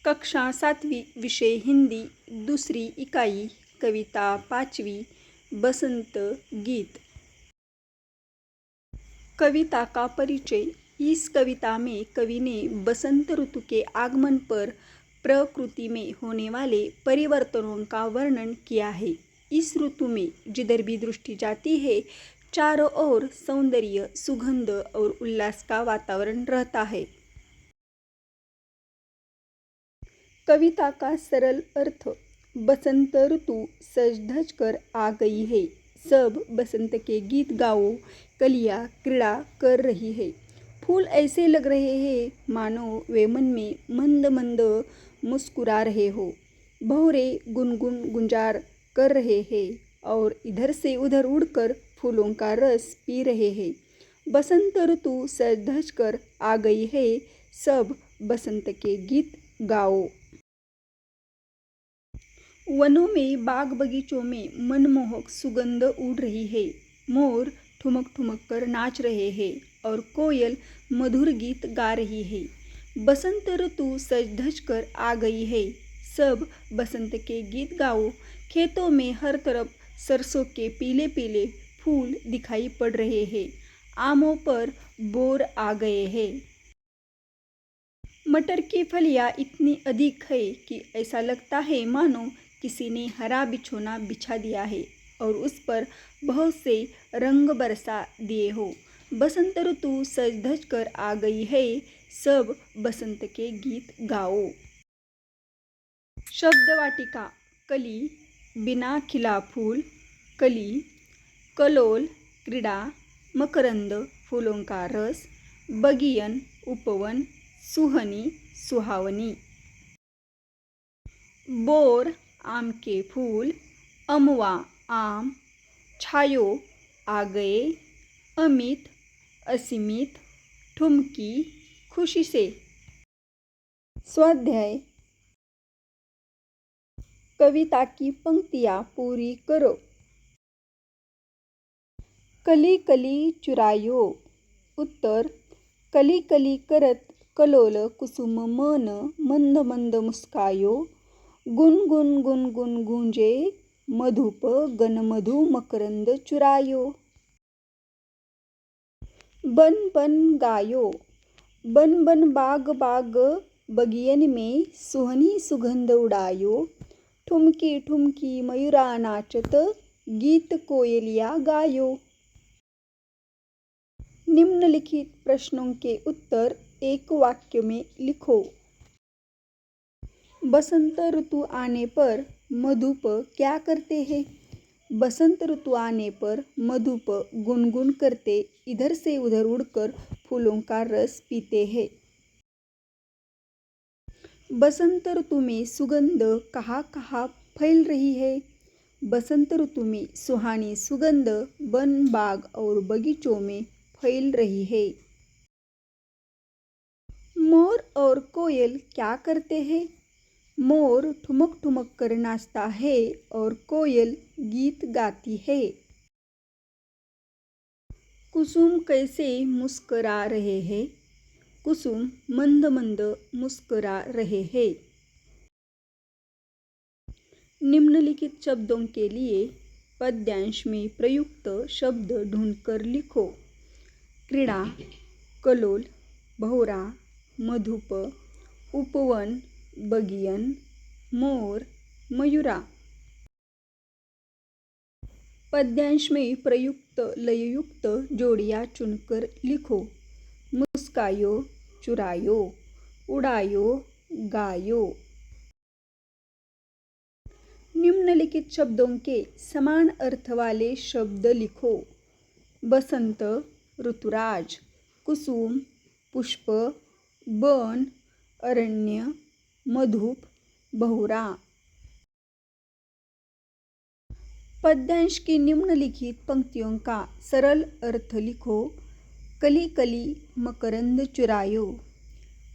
कक्षा 7वी विषय हिंदी दूसरी इकाई कविता 5वीं बसंत गीत। कविता का परिचय। इस कविता में कवि ने बसंत ऋतु के आगमन पर प्रकृति में होने वाले परिवर्तनों का वर्णन किया है। इस ऋतु में जिधर भी दृष्टि जाती है चारों ओर सौंदर्य, सुगंध और उल्लास का वातावरण रहता है। कविता का सरल अर्थ। बसंत ऋतु सज धज कर आ गई है। सब बसंत के गीत गाओ, कलियां क्रीड़ा कर रही है। फूल ऐसे लग रहे हैं मानो वे मन में मंद मंद मुस्कुरा रहे हो। भौरे गुनगुन गुंजार कर रहे हैं और इधर से उधर उड़कर फूलों का रस पी रहे हैं। बसंत ऋतु सज धज कर आ गई है। सब बसंत के गीत गाओ। वनों में, बाग बगीचों में मनमोहक सुगंध उड़ रही है। मोर ठुमक ठुमक कर नाच रहे हैं और कोयल मधुर गीत गा रही है। बसंत ऋतु सज धज कर आ गई है। सब बसंत के गीत गाओ। खेतों में हर तरफ सरसों के पीले पीले फूल दिखाई पड़ रहे हैं। आमों पर बोर आ गए हैं। मटर की फलियां इतनी अधिक है कि ऐसा लगता है मानो किसी ने हरा बिछोना बिछा दिया है और उस पर बहुत से रंग बरसा दिए हो। बसंत ऋतु सज धज कर आ गई है। सब बसंत के गीत गाओ। शब्द वाटिका। कली बिना खिला फूल, कली कलोल क्रीड़ा, मकरंद फूलों का रस, बगियन उपवन, सुहनी सुहावनी। बोर आम के फूल, अमवा आम, छायो आ गए, अमित असीमित, ठुमकी खुशी से। स्वाध्याय। कविता की पंक्तियाँ पूरी करो। कली कली चुरायो। उत्तर। कली कली करत कलोल कुसुम मन, मंद मंद मुस्कायो। गुन गुन गुन गुन गूंजे, मधुप गनमधु मकरंद चुरायो। बन बन गायो। बन बन बाग बाग बगियन में सुहनी सुगंध उड़ायो। ठुमकी ठुमकी मयूरा नाचत, गीत कोयलिया गायो। निम्नलिखित प्रश्नों के उत्तर एक वाक्य में लिखो। बसंत ऋतु आने पर मधुप क्या करते हैं? बसंत ऋतु आने पर मधुप गुनगुन करते इधर से उधर उड़कर फूलों का रस पीते हैं। बसंत ऋतु में सुगंध कहाँ कहाँ फैल रही है? बसंत ऋतु में सुहानी सुगंध वन, बाग और बगीचों में फैल रही है। मोर और कोयल क्या करते हैं? मोर ठुमक ठुमक कर नाचता है और कोयल गीत गाती है। कुसुम कैसे मुस्करा रहे हैं? कुसुम मंद मंद मुस्करा रहे हैं। निम्नलिखित शब्दों के लिए पद्यांश में प्रयुक्त शब्द ढूंढकर लिखो। क्रीड़ा, कलोल, भौरा, मधुप, उपवन, बगियन, मोर, मयूरा। पद्यांश में प्रयुक्त लययुक्त जोड़ियां चुनकर लिखो। मुस्कायो, चुरायो, उड़ायो, गायो। निम्नलिखित शब्दों के समान अर्थ वाले शब्द लिखो। बसंत ऋतुराज, कुसुम पुष्प, बन अरण्य, मधुप भौरा। पद्यांश की निम्नलिखित पंक्तियों का सरल अर्थ लिखो। कली कली मकरंद चुरायो।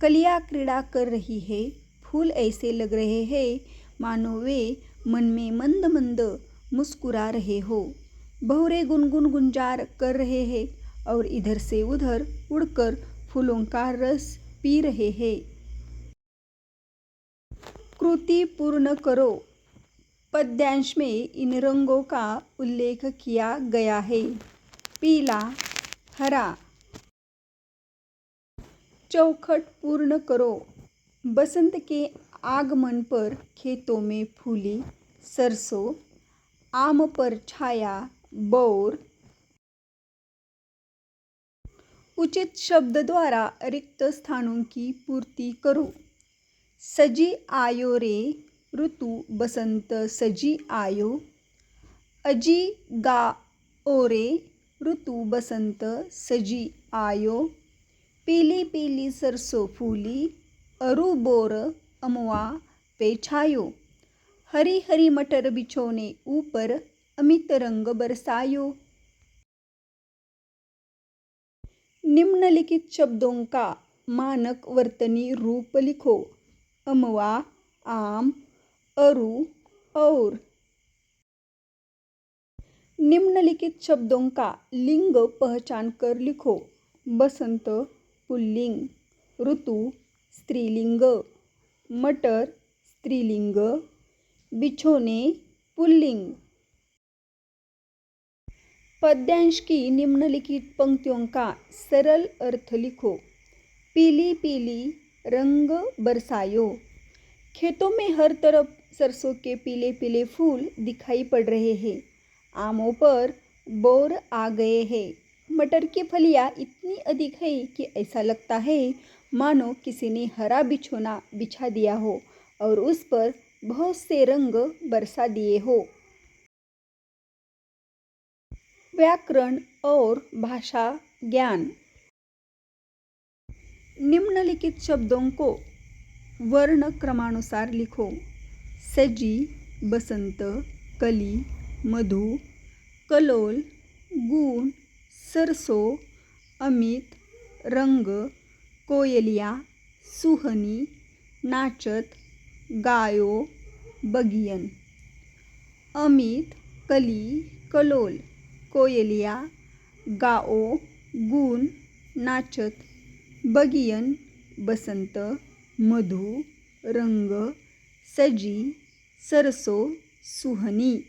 कलियां क्रीड़ा कर रही है। फूल ऐसे लग रहे हैं मानो वे मन में मंद मंद मुस्कुरा रहे हो। भौरे गुनगुन गुंजार कर रहे हैं और इधर से उधर उड़कर फूलों का रस पी रहे हैं। कृति पूर्ण करो। पद्यांश में इन रंगों का उल्लेख किया गया है। पीला, हरा। चौखट पूर्ण करो। बसंत के आगमन पर खेतों में फूली सरसों, आम पर छाया बौर। उचित शब्द द्वारा रिक्त स्थानों की पूर्ति करो। सजी आयो रे ऋतु बसंत सजी आयो। अजी गा ओरे ऋतु बसंत सजी आयो। पीली पीली सरसों फूली अरु बोर अमवा पे छायो। हरी हरी मटर बिछोने ऊपर अमित रंग बरसायो। निम्नलिखित शब्दों का मानक वर्तनी रूप लिखो। अमवा, आम, अरु, और। निम्नलिखित शब्दों का लिंग पहचान कर लिखो। बसंत पुल्लिंग, ऋतु स्त्रीलिंग, मटर स्त्रीलिंग, बिछोने पुल्लिंग। पद्यांश की निम्नलिखित पंक्तियों का सरल अर्थ लिखो। पीली पीली रंग बरसायो। खेतों में हर तरफ सरसों के पीले पीले फूल दिखाई पड़ रहे हैं। आमों पर बोर आ गए हैं। मटर की फलियां इतनी अधिक है कि ऐसा लगता है मानो किसी ने हरा बिछोना बिछा दिया हो और उस पर बहुत से रंग बरसा दिए हो। व्याकरण और भाषा ज्ञान। निम्नलिखित शब्दों को वर्ण क्रमानुसार लिखो। सजी, बसंत, कली, मधु, कलोल, गुण, सरसों, अमित, रंग, कोयलिया, सुहनी, नाचत, गायो, बगियन। अमित, कली, कलोल, कोयलिया, गाओ, गुण, नाचत, बगियन, बसंत, मधु, रंग, सजी, सरसों, सुहनी।